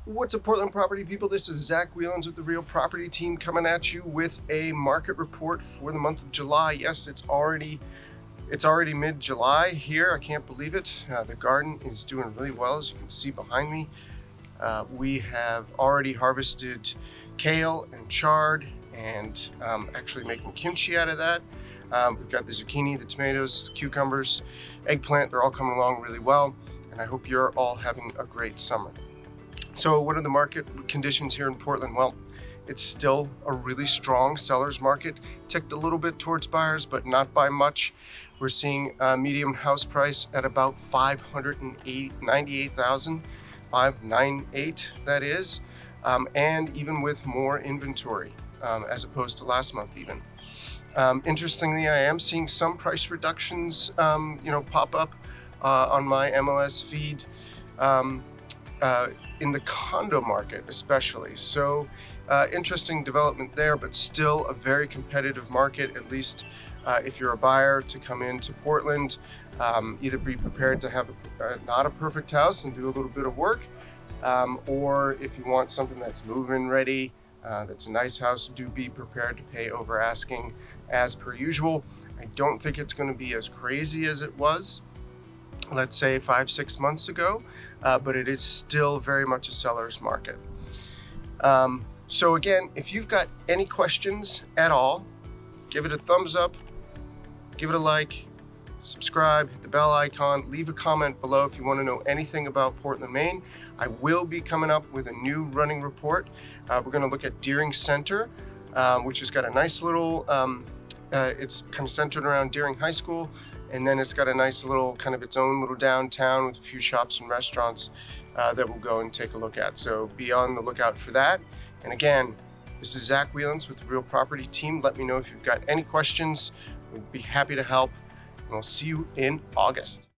What's up, Portland property people? This is Zach Wieluns with the Real Property Team coming at you with a market report for the month of July. Yes, it's already mid-July here. I can't believe it. The garden is doing really well, as you can see behind me. We have already harvested kale and chard and actually making kimchi out of that. We've got the zucchini, the tomatoes, cucumbers, eggplant. They're all coming along really well, and I hope you're all having a great summer. So what are the market conditions here in Portland? Well, it's still a really strong seller's market. Ticked a little bit towards buyers, but not by much. We're seeing a median house price at about $598,000, 598 that is, and even with more inventory as opposed to last month even. Interestingly, I am seeing some price reductions pop up on my MLS feed. In the condo market especially. So interesting development there, but still a very competitive market, at least if you're a buyer to come into Portland. Either be prepared to have not a perfect house and do a little bit of work, or if you want something that's move-in ready, that's a nice house, do be prepared to pay over asking as per usual. I don't think it's going to be as crazy as it was, let's say 5-6 months ago, but it is still very much a seller's market. So again, if you've got any questions at all, give it a thumbs up, give it a like, subscribe, hit the bell icon, leave a comment below if you want to know anything about Portland, Maine. I will be coming up with a new running report. We're going to look at Deering Center, which has got a nice little, it's kind of centered around Deering High School. And then it's got a nice little kind of its own little downtown with a few shops and restaurants that we'll go and take a look at. So be on the lookout for that. And again, this is Zach Wieluns with the Real Property Team. Let me know if you've got any questions. We'd be happy to help. And we'll see you in August.